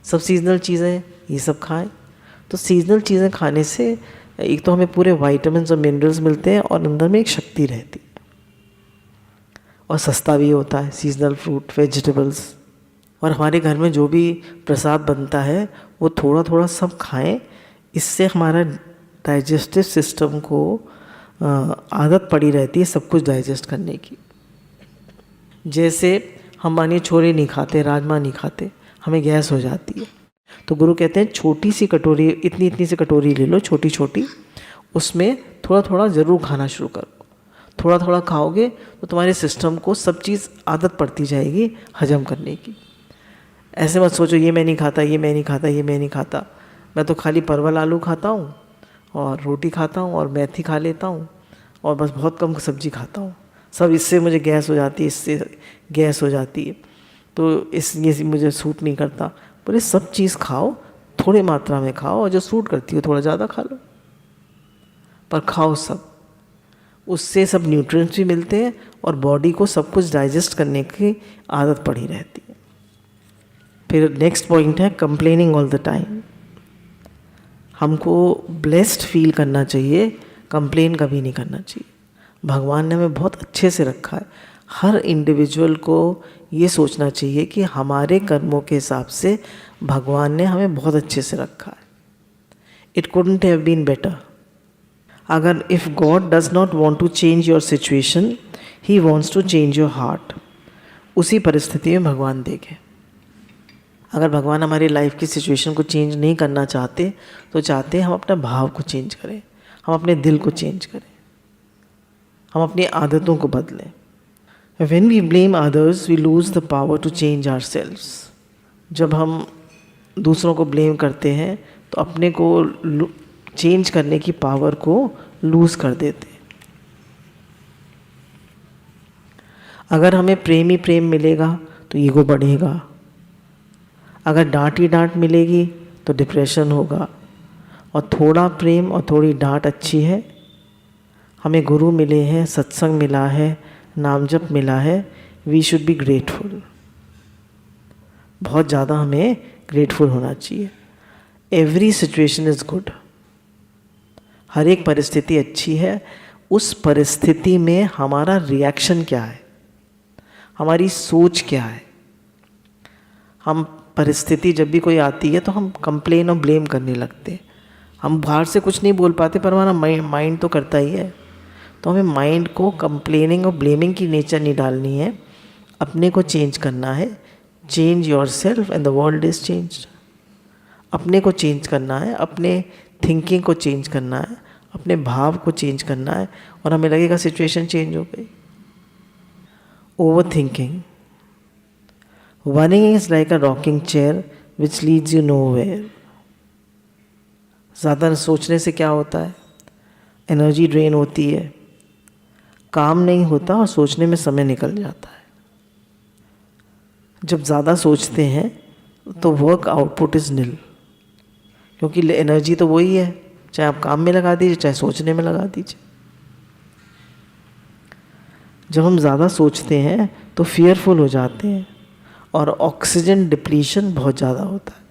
सब सीजनल चीज़ें, ये सब खाएं। तो सीजनल चीज़ें खाने से एक तो हमें पूरे विटामिन्स और मिनरल्स मिलते हैं, और अंदर में एक शक्ति रहती है, और सस्ता भी होता है सीजनल फ्रूट वेजिटेबल्स। और हमारे घर में जो भी प्रसाद बनता है वो थोड़ा थोड़ा सब खाएं। इससे हमारा डाइजेस्टिव सिस्टम को आदत पड़ी रहती है सब कुछ डाइजेस्ट करने की। जैसे हम मानिए छोले नहीं खाते, राजमा नहीं खाते, हमें गैस हो जाती है। तो गुरु कहते हैं छोटी सी कटोरी, इतनी इतनी सी कटोरी ले लो, छोटी छोटी, उसमें थोड़ा थोड़ा ज़रूर खाना शुरू करो। थोड़ा थोड़ा खाओगे तो तुम्हारे सिस्टम को सब चीज़ आदत पड़ती जाएगी हजम करने की। ऐसे मत सोचो ये मैं नहीं खाता, ये मैं नहीं खाता, ये मैं नहीं खाता, मैं तो खाली परवल आलू खाता हूँ और रोटी खाता हूँ और मेथी खा लेता हूँ और बस बहुत कम सब्जी खाता हूँ, सब इससे मुझे गैस हो जाती है, इससे गैस हो जाती है, तो ये मुझे सूट नहीं करता। बोले सब चीज़ खाओ, थोड़ी मात्रा में खाओ, और जो सूट करती हो थोड़ा ज़्यादा खा लो, पर खाओ सब। उससे सब न्यूट्रिएंट्स भी मिलते हैं और बॉडी को सब कुछ डाइजेस्ट करने की आदत पड़ी रहती है। फिर नेक्स्ट पॉइंट है कंप्लेनिंग ऑल द टाइम। हमको ब्लेस्ड फील करना चाहिए, कंप्लेन कभी नहीं करना चाहिए। भगवान ने हमें बहुत अच्छे से रखा है। हर इंडिविजुअल को ये सोचना चाहिए कि हमारे कर्मों के हिसाब से भगवान ने हमें बहुत अच्छे से रखा है। It couldn't have been better. अगर if God does not want to change your situation, He wants to change your heart. उसी परिस्थिति में भगवान देखे। अगर भगवान हमारी लाइफ की सिचुएशन को चेंज नहीं करना चाहते तो चाहते हैं हम अपने भाव को चेंज करें, हम अपने दिल को चेंज करें, हम अपनी आदतों को बदलें। When we blame others, we lose the power to change ourselves. जब हम दूसरों को ब्लेम करते हैं तो अपने को चेंज करने की पावर को लूज़ कर देते हैं। अगर हमें प्रेम ही प्रेम मिलेगा तो ईगो बढ़ेगा, अगर डांट ही डांट मिलेगी तो डिप्रेशन होगा। और थोड़ा प्रेम और थोड़ी डांट अच्छी है। हमें गुरु मिले हैं, सत्संग मिला है, नाम जप मिला है, वी शुड बी ग्रेटफुल। बहुत ज़्यादा हमें ग्रेटफुल होना चाहिए। Every situation is good. हर एक परिस्थिति अच्छी है। उस परिस्थिति में हमारा रिएक्शन क्या है, हमारी सोच क्या है। हम परिस्थिति जब भी कोई आती है तो हम कंप्लेन और ब्लेम करने लगते हैं। हम बाहर से कुछ नहीं बोल पाते पर हमारा माइंड तो करता ही है। तो हमें माइंड को कंप्लेनिंग और ब्लेमिंग की नेचर नहीं डालनी है, अपने को चेंज करना है। Change your self and the world is changed. अपने को चेंज करना है, अपने थिंकिंग को चेंज करना है, अपने भाव को चेंज करना है और हमें लगेगा सिचुएशन चेंज हो गई। Over thinking, worrying is like a rocking chair which leads you nowhere. ज़्यादा सोचने से क्या होता है, एनर्जी ड्रेन होती है, काम नहीं होता और सोचने में समय निकल जाता है। जब ज़्यादा सोचते हैं तो वर्क आउटपुट इज़ नील, क्योंकि एनर्जी तो वही है, चाहे आप काम में लगा दीजिए चाहे सोचने में लगा दीजिए। जब हम ज़्यादा सोचते हैं तो फियरफुल हो जाते हैं और ऑक्सीजन डिप्लीशन बहुत ज़्यादा होता है।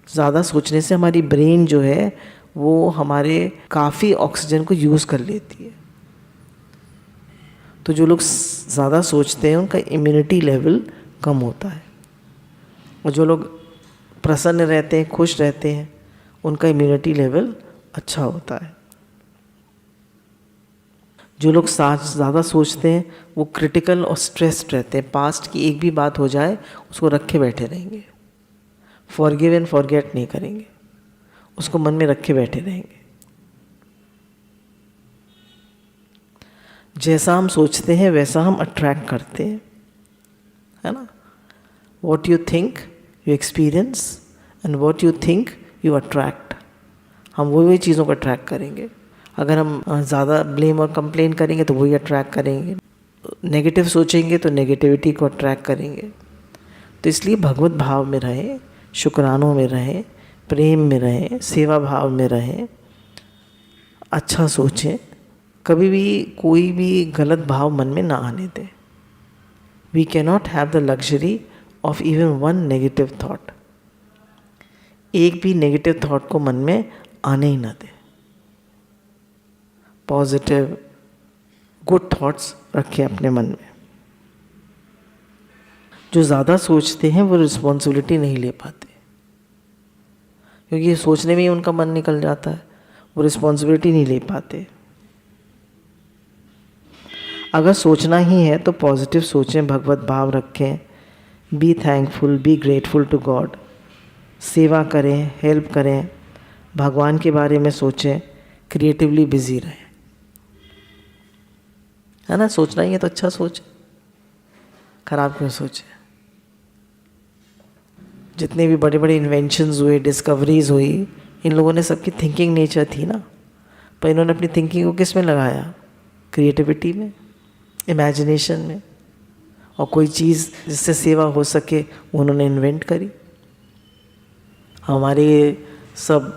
ज़्यादा सोचने से हमारी ब्रेन जो है वो हमारे काफ़ी ऑक्सीजन को यूज़ कर लेती है। तो जो लोग ज़्यादा सोचते हैं उनका इम्यूनिटी लेवल कम होता है, और जो लोग प्रसन्न रहते हैं, खुश रहते हैं, उनका इम्यूनिटी लेवल अच्छा होता है। जो लोग ज़्यादा सोचते हैं वो क्रिटिकल और स्ट्रेस्ड रहते हैं। पास्ट की एक भी बात हो जाए उसको रखे बैठे रहेंगे, फॉरगिव एंड फॉरगेट नहीं करेंगे, उसको मन में रखे बैठे रहेंगे। जैसा हम सोचते हैं वैसा हम अट्रैक्ट करते हैं, है ना। What you think you experience and what you think you attract. हम वही चीज़ों को अट्रैक्ट करेंगे। अगर हम ज़्यादा ब्लेम और कंप्लेन करेंगे तो वही अट्रैक्ट करेंगे, नेगेटिव सोचेंगे तो नेगेटिविटी को अट्रैक्ट करेंगे। तो इसलिए भगवत भाव में रहें, शुक्रानों में रहें, प्रेम में रहें, सेवा भाव में रहें, अच्छा सोचें, कभी भी कोई भी गलत भाव मन में ना आने दें। We can not have the luxury of even one negative thought. एक भी नेगेटिव थॉट को मन में आने ही ना दें। पॉजिटिव गुड थॉट्स रखें अपने मन में। जो ज़्यादा सोचते हैं वो रिस्पॉन्सिबिलिटी नहीं ले पाते, क्योंकि सोचने में ही उनका मन निकल जाता है, वो रिस्पॉन्सिबिलिटी नहीं ले पाते। अगर सोचना ही है तो पॉजिटिव सोचें, भगवत भाव रखें, be thankful, be grateful to God, सेवा करें, हेल्प करें, भगवान के बारे में सोचें, क्रिएटिवली बिजी रहें, है ना। सोचना ही है तो अच्छा सोचें, खराब क्यों सोचें। जितने भी बड़े बड़े इन्वेंशंस हुए, डिस्कवरीज हुई, इन लोगों ने सबकी थिंकिंग नेचर थी ना, पर इन्होंने अपनी थिंकिंग को किस में लगाया, क्रिएटिविटी में, इमेजिनेशन में। और कोई चीज़ जिससे सेवा हो सके उन्होंने इन्वेंट करी। हमारे सब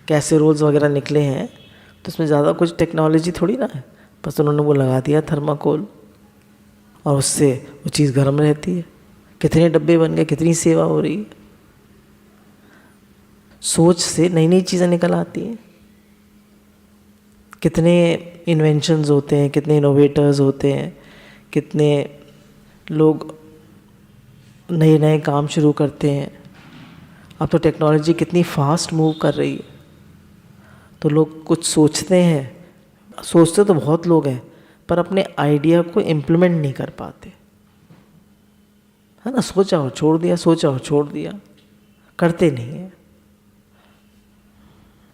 कैसेरोल्स वगैरह निकले हैं तो उसमें ज़्यादा कुछ टेक्नोलॉजी थोड़ी ना है, बस उन्होंने वो लगा दिया थर्माकोल और उससे वो चीज़ गर्म रहती है। कितने डब्बे बन गए, कितनी सेवा हो रही है। सोच से नई नई चीज़ें निकल आती हैं। कितने इन्वेंशंस होते हैं, कितने इनोवेटर्स होते हैं, कितने लोग नए नए काम शुरू करते हैं। अब तो टेक्नोलॉजी कितनी फास्ट मूव कर रही है। तो लोग कुछ सोचते हैं, सोचते तो बहुत लोग हैं, पर अपने आइडिया को इम्प्लीमेंट नहीं कर पाते, है ना। सोचा हो छोड़ दिया, सोचा हो छोड़ दिया, करते नहीं है।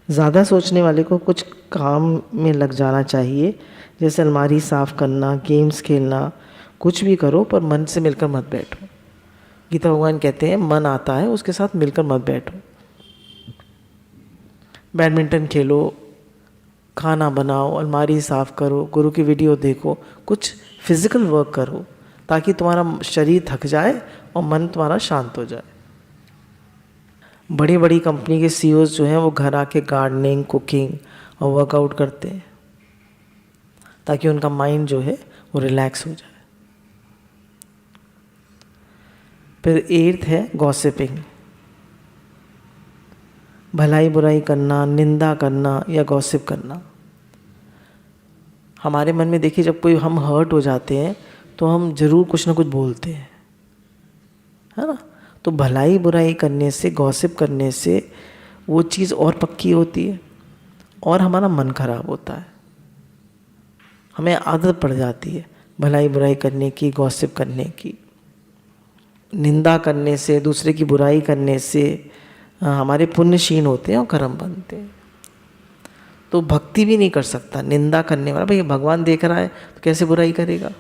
ज़्यादा सोचने वाले को कुछ काम में लग जाना चाहिए, जैसे अलमारी साफ़ करना, गेम्स खेलना, कुछ भी करो पर मन से मिलकर मत बैठो। गीता भगवान कहते हैं मन आता है उसके साथ मिलकर मत बैठो। बैडमिंटन खेलो, खाना बनाओ, अलमारी साफ़ करो, गुरु की वीडियो देखो, कुछ फिज़िकल वर्क करो ताकि तुम्हारा शरीर थक जाए और मन तुम्हारा शांत हो जाए। बड़ी बड़ी कंपनी के सीईओज जो हैं वो घर आके गार्डनिंग, कुकिंग और वर्कआउट करते हैं ताकि उनका माइंड जो है वो रिलैक्स हो जाए। फिर 8th है गॉसिपिंग, भलाई बुराई करना, निंदा करना या गॉसिप करना। हमारे मन में देखिए, जब कोई हम हर्ट हो जाते हैं तो हम ज़रूर कुछ ना कुछ बोलते हैं, है ना। तो भलाई बुराई करने से, गॉसिप करने से वो चीज़ और पक्की होती है और हमारा मन खराब होता है। हमें आदत पड़ जाती है भलाई बुराई करने की, गॉसिप करने की। निंदा करने से, दूसरे की बुराई करने से हमारे पुण्य क्षीण होते हैं और कर्म बनते हैं। तो भक्ति भी नहीं कर सकता निंदा करने वाला। भाई भगवान देख रहा है तो कैसे बुराई करेगा।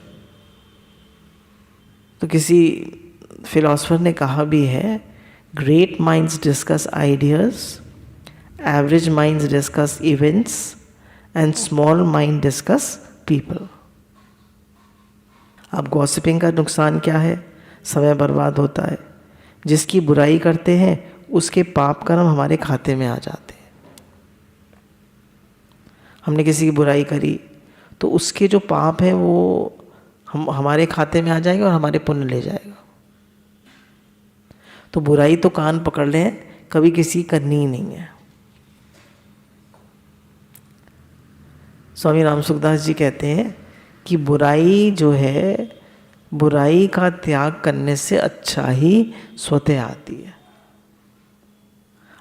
तो किसी फिलोसफर ने कहा भी है, great minds discuss ideas, average minds discuss events and small mind discuss people. अब गॉसिपिंग का नुकसान क्या है? समय बर्बाद होता है। जिसकी बुराई करते हैं उसके पाप कर्म हमारे खाते में आ जाते हैं। हमने किसी की बुराई करी तो उसके जो पाप हैं वो हमारे खाते में आ जाएंगे और हमारे पुण्य ले जाएगा। तो बुराई तो कान पकड़ लें, कभी किसी करनी ही नहीं है। स्वामी राम सुखदास जी कहते हैं कि बुराई जो है, बुराई का त्याग करने से अच्छा ही स्वतः आती है।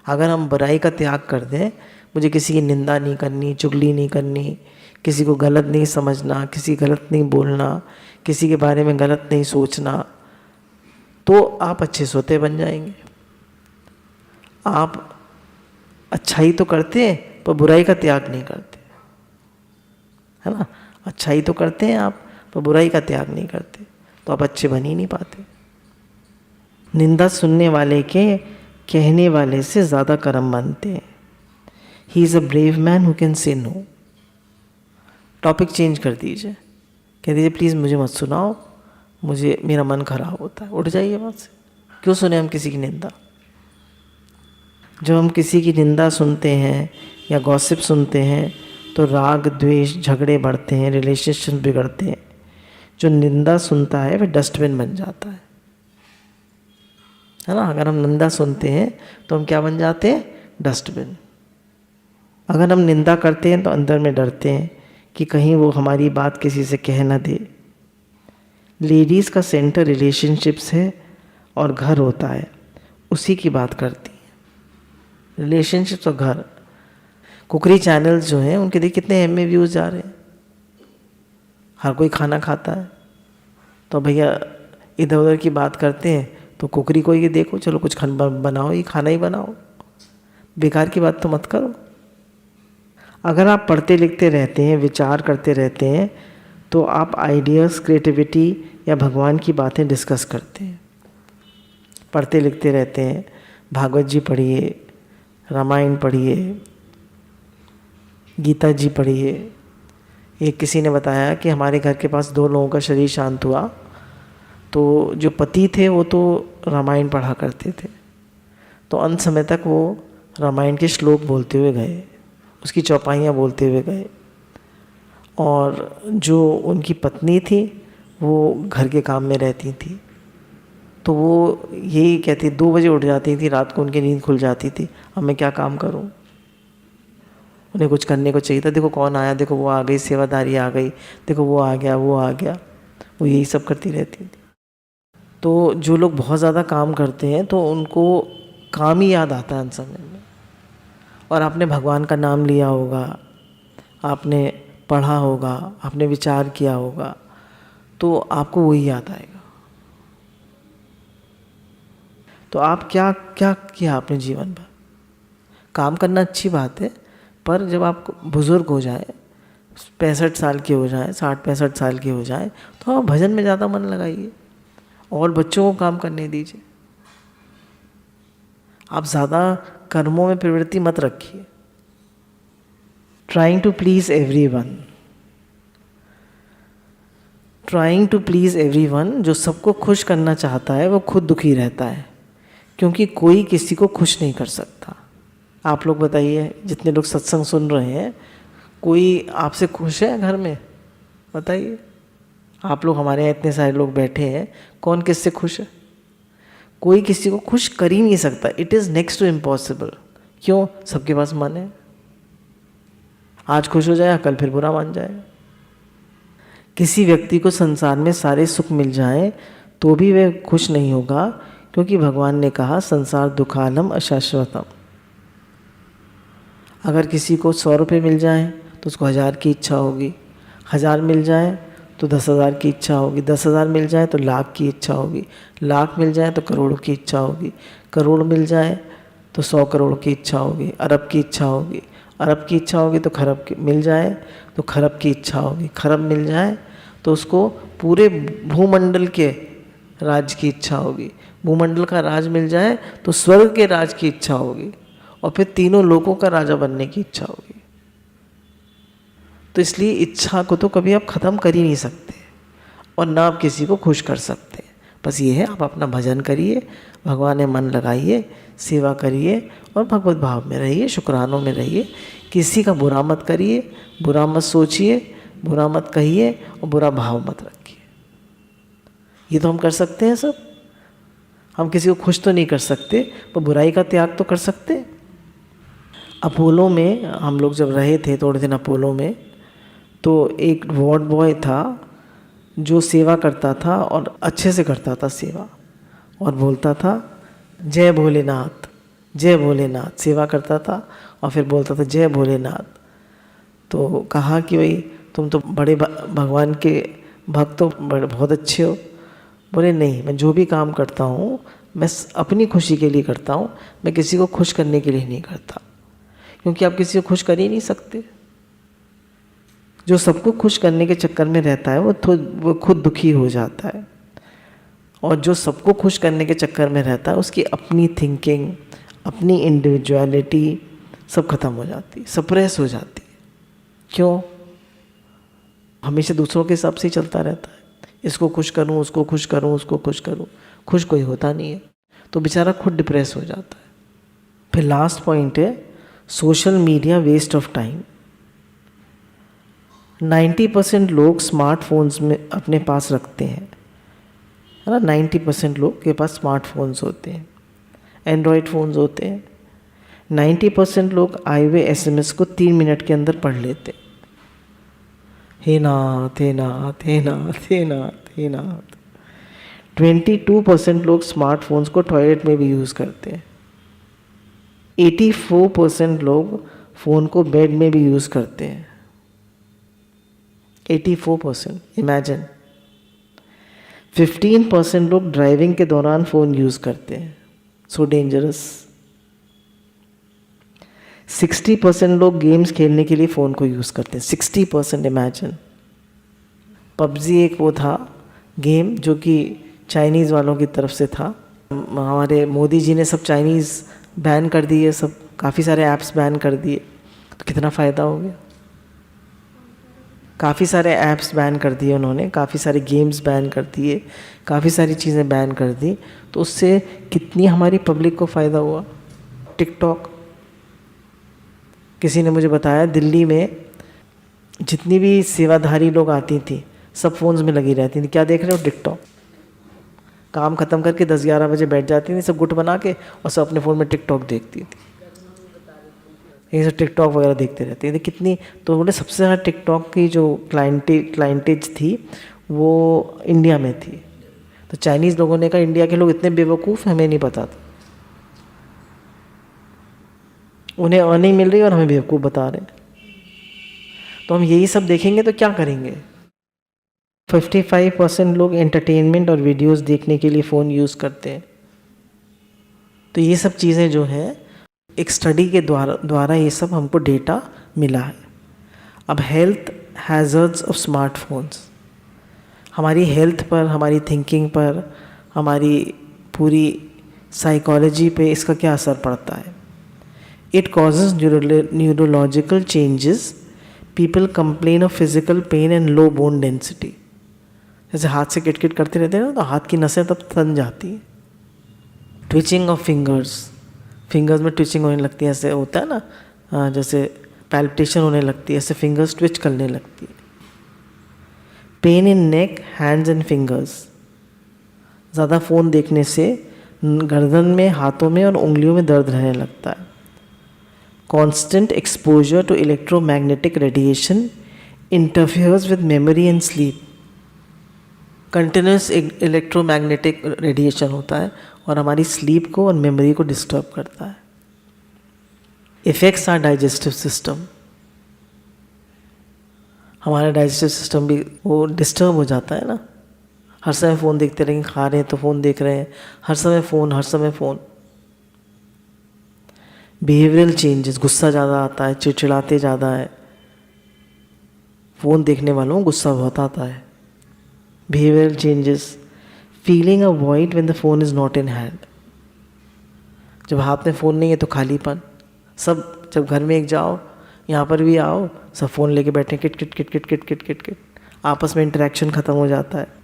अगर हम बुराई का त्याग कर दें, मुझे किसी की निंदा नहीं करनी, चुगली नहीं करनी, किसी को गलत नहीं समझना, किसी गलत नहीं बोलना, किसी के बारे में गलत नहीं सोचना, तो आप अच्छे सोते बन जाएंगे। आप अच्छाई तो करते हैं पर बुराई का त्याग नहीं करते, है ना। अच्छाई तो करते हैं आप पर बुराई का त्याग नहीं करते, तो आप अच्छे बन ही नहीं पाते। निंदा सुनने वाले के कहने वाले से ज़्यादा कर्म बनते हैं। He is a brave man who can say no. Topic change कर दीजिए, कह दीजिए प्लीज़ मुझे मत सुनाओ, मुझे मेरा मन खराब होता है, उठ जाइए वहाँ से। क्यों सुने हम किसी की निंदा? जब हम किसी की निंदा सुनते हैं या गॉसिप सुनते हैं तो राग द्वेष झगड़े बढ़ते हैं, रिलेशनशिप बिगड़ते हैं। जो निंदा सुनता है वह डस्टबिन बन जाता है ना। अगर हम निंदा सुनते हैं तो हम क्या बन जाते हैं? डस्टबिन। अगर हम निंदा करते हैं तो अंदर में डरते हैं कि कहीं वो हमारी बात किसी से कह ना दे। लेडीज़ का सेंटर रिलेशनशिप्स है और घर होता है, उसी की बात करती हैं। रिलेशनशिप्स और घर। कुकरी चैनल्स जो हैं उनके देखिए कितने एम व्यूज़ जा रहे हैं। हर कोई खाना खाता है तो भैया इधर उधर की बात करते हैं, तो कुकरी को ये देखो, चलो कुछ बनाओ, ये खाना ही बनाओ, बेकार की बात तो मत करो। अगर आप पढ़ते लिखते रहते हैं, विचार करते रहते हैं, तो आप आइडियाज़, क्रिएटिविटी या भगवान की बातें डिस्कस करते हैं। पढ़ते लिखते रहते हैं, भागवत जी पढ़िए, रामायण पढ़िए, गीता जी पढ़िए। एक किसी ने बताया कि हमारे घर के पास 2 लोगों का शरीर शांत हुआ, तो जो पति थे वो तो रामायण पढ़ा करते थे, तो अंत समय तक वो रामायण के श्लोक बोलते हुए गए, उसकी चौपाइयाँ बोलते हुए गए। और जो उनकी पत्नी थी वो घर के काम में रहती थी, तो वो यही कहती, 2 बजे उठ जाती थी, रात को उनकी नींद खुल जाती थी, अब मैं क्या काम करूं। उन्हें कुछ करने को चाहिए था, देखो कौन आया, देखो वो आ गई, सेवादारी आ गई, देखो वो आ गया, वो आ गया, वो यही सब करती रहती थी। तो जो लोग बहुत ज़्यादा काम करते हैं तो उनको काम ही याद आता है उन समय में, और आपने भगवान का नाम लिया होगा, आपने पढ़ा होगा, आपने विचार किया होगा, तो आपको वही याद आएगा। तो आप क्या क्या किया आपने जीवन भर? काम करना अच्छी बात है, पर जब आप बुज़ुर्ग हो जाए, 65 साल के हो जाए, 60-65 साल के हो जाए, तो आप भजन में ज़्यादा मन लगाइए और बच्चों को काम करने दीजिए। आप ज़्यादा कर्मों में प्रवृत्ति मत रखिए। Trying to please everyone, trying to please everyone, जो सबको खुश करना चाहता है वो खुद दुखी रहता है, क्योंकि कोई किसी को खुश नहीं कर सकता। आप लोग बताइए, जितने लोग सत्संग सुन रहे हैं, कोई आपसे खुश है घर में? बताइए। आप लोग, हमारे यहाँ इतने सारे लोग बैठे हैं, कौन किससे खुश है? कोई किसी को खुश कर ही नहीं सकता। It is next to impossible. क्यों? सबके पास मन है। आज खुश हो जाए, कल फिर बुरा मान जाए। किसी व्यक्ति को संसार में सारे सुख मिल जाएं तो भी वह खुश नहीं होगा, क्योंकि भगवान ने कहा संसार दुखालम अशाश्वतम। अगर किसी को 100 रुपये मिल जाए तो उसको 1000 की इच्छा होगी, 1000 मिल जाए तो 10,000 की इच्छा होगी, 10,000 मिल जाए तो लाख की इच्छा होगी, लाख मिल जाए तो करोड़ों की इच्छा होगी, करोड़ मिल जाए तो 100 करोड़ की इच्छा होगी, अरब की इच्छा होगी, अरब की इच्छा होगी तो खरब की मिल जाए तो खरब की इच्छा होगी, खरब मिल जाए तो उसको पूरे भूमंडल के राज की इच्छा होगी, भूमंडल का राज मिल जाए तो स्वर्ग के राज की इच्छा होगी, और फिर तीनों लोगों का राजा बनने की इच्छा होगी। तो इसलिए इच्छा को तो कभी आप ख़त्म कर ही नहीं सकते, और ना आप किसी को खुश कर सकते। बस ये है, आप अपना भजन करिए, भगवान में मन लगाइए, सेवा करिए और भगवत भाव में रहिए, शुक्रानों में रहिए। किसी का बुरा मत करिए, बुरा मत सोचिए, बुरा मत कहिए और बुरा भाव मत रखिए। ये तो हम कर सकते हैं सब। हम किसी को खुश तो नहीं कर सकते, पर बुराई का त्याग तो कर सकते हैं। अपोलो में हम लोग जब रहे थे थोड़े दिन अपोलो में, तो एक वार्ड बॉय था जो सेवा करता था और अच्छे से करता था सेवा, और बोलता था जय भोलेनाथ, जय भोलेनाथ। सेवा करता था और फिर बोलता था जय भोलेनाथ। तो कहा कि भाई तुम तो बड़े भगवान के भक्त हो, बहुत अच्छे हो। बोले नहीं, मैं जो भी काम करता हूँ मैं अपनी खुशी के लिए करता हूँ, मैं किसी को खुश करने के लिए नहीं करता, क्योंकि आप किसी को खुश कर ही नहीं सकते। जो सबको खुश करने के चक्कर में रहता है वो खुद दुखी हो जाता है, और जो सबको खुश करने के चक्कर में रहता है उसकी अपनी थिंकिंग, अपनी इंडिविजुअलिटी सब खत्म हो जाती है, सप्रेस हो जाती है। क्यों? हमेशा दूसरों के हिसाब से ही चलता रहता है, इसको खुश करूं, उसको खुश करूं, उसको खुश करूं, खुश कोई होता नहीं है, तो बेचारा खुद डिप्रेस हो जाता है। फिर लास्ट पॉइंट है social media waste of time. 90% लोग स्मार्टफोन्स में अपने पास रखते हैं, है ना। 90% लोग के पास स्मार्टफोन्स होते हैं, एंड्रॉयड फ़ोन्स होते हैं। 90% लोग आए हुए SMS को 3 मिनट के अंदर पढ़ लेते हैं। हे नाथ, हे नाथ, हे नाथ, हे नाथ, हे नाथ। 22% लोग स्मार्टफोन्स को टॉयलेट में भी यूज़ करते हैं। 84% लोग फ़ोन को बेड में भी यूज़ करते हैं। 84%, इमेजिन। 15% लोग ड्राइविंग के दौरान फ़ोन यूज़ करते हैं, सो डेंजरस। 60% लोग गेम्स खेलने के लिए फ़ोन को यूज़ करते हैं, 60%, इमेजिन। पबजी एक वो था गेम जो कि चाइनीज़ वालों की तरफ से था। हमारे मोदी जी ने सब चाइनीज़ बैन कर दिए, सब काफ़ी सारे ऐप्स बैन कर दिए, तो कितना फ़ायदा हो गया। काफ़ी सारे ऐप्स बैन कर दिए उन्होंने, काफ़ी सारे गेम्स बैन कर दिए, काफ़ी सारी चीज़ें बैन कर दी, तो उससे कितनी हमारी पब्लिक को फ़ायदा हुआ। टिकटॉक, किसी ने मुझे बताया दिल्ली में जितनी भी सेवाधारी लोग आती थी सब फ़ोन्स में लगी रहती थी। क्या देख रहे हो? टिकटॉक। काम ख़त्म करके 10-11 बजे बैठ जाती थी सब गुट बना के, और सब अपने फ़ोन में टिकटॉक देखती थी। ये सब टिकटॉक वगैरह देखते रहते थे कितनी। तो बोले सबसे ज़्यादा टिकटॉक की जो क्लाइंटेज थी वो इंडिया में थी। तो चाइनीज़ लोगों ने कहा इंडिया के लोग इतने बेवकूफ़, हमें नहीं पता था। उन्हें अर्निंग मिल रही है और हमें बेवकूफ़ बता रहे हैं। तो हम यही सब देखेंगे तो क्या करेंगे। 55% लोग एंटरटेनमेंट और वीडियोस देखने के लिए फ़ोन यूज़ करते हैं। तो ये सब चीज़ें जो हैं एक स्टडी के द्वारा ये सब हमको डेटा मिला है। अब हेल्थ हैज़र्ड्स ऑफ स्मार्टफोन्स, हमारी हेल्थ पर, हमारी थिंकिंग पर, हमारी पूरी साइकोलॉजी पे इसका क्या असर पड़ता है। It causes neurological changes, people complain of physical pain and low bone density. जैसे हाथ से किटकिट करते रहते हैं ना, तो हाथ की नसें तब थन जाती हैं। ट्विचिंग ऑफ फिंगर्स में ट्विचिंग होने लगती है, ऐसे होता है ना, जैसे पैल्पिटेशन होने लगती है, ऐसे फिंगर्स ट्विच करने लगती है। Pain in neck, hands and fingers, ज़्यादा फ़ोन देखने से गर्दन में, हाथों में और उंगलियों में दर्द रहने लगता है। Constant exposure to electromagnetic radiation interferes with memory and sleep. Continuous electromagnetic radiation होता है और हमारी स्लीप को और मेमोरी को डिस्टर्ब करता है। इफेक्ट्स आर डाइजेस्टिव सिस्टम, हमारा डाइजेस्टिव सिस्टम भी वो डिस्टर्ब हो जाता है ना। हर समय फ़ोन देखते रहेंगे, खा रहे हैं तो फ़ोन देख रहे हैं, हर समय फ़ोन। बिहेवियरल चेंजेस, गुस्सा ज़्यादा आता है, चिड़चिड़ाते ज़्यादा है। फ़ोन देखने वालों को गुस्सा बहुत आता है। Behavioural changes, feeling a void when the phone is not in hand, जब हाथ में फ़ोन नहीं है तो खालीपन। सब जब घर में एक जाओ, यहाँ पर भी आओ, सब फ़ोन लेके बैठे, kit kit kit kit kit kit kit kit, आपस में इंटरेक्शन ख़त्म हो जाता है।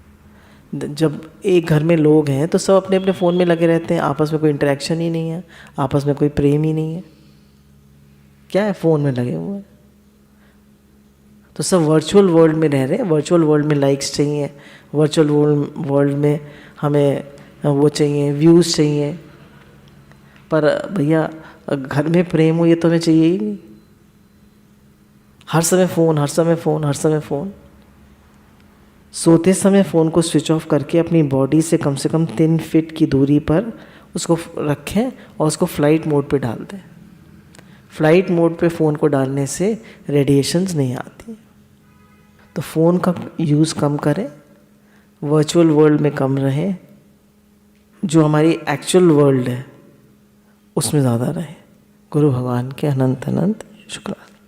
जब एक घर में लोग हैं तो सब अपने अपने फ़ोन में लगे रहते हैं, आपस में कोई इंटरेक्शन ही नहीं है, आपस में कोई प्रेम ही नहीं है, क्या है, फ़ोन में लगे हुए हैं। तो सब वर्चुअल वर्ल्ड में रह रहे हैं। वर्चुअल वर्ल्ड में लाइक्स चाहिए, वर्चुअल वर्ल्ड में हमें वो चाहिए, व्यूज़ चाहिए। पर भैया घर में प्रेम हो ये तो हमें चाहिए ही नहीं। हर समय फ़ोन। सोते समय फ़ोन को स्विच ऑफ करके अपनी बॉडी से कम 3 फीट की दूरी पर उसको रखें और उसको फ्लाइट मोड पे डाल दें। फ्लाइट मोड पे फ़ोन को डालने से रेडिएशंस नहीं आती। तो फ़ोन का यूज़ कम करें, वर्चुअल वर्ल्ड में कम रहें, जो हमारी एक्चुअल वर्ल्ड है उसमें ज़्यादा रहें। गुरु भगवान के अनंत शुक्राना।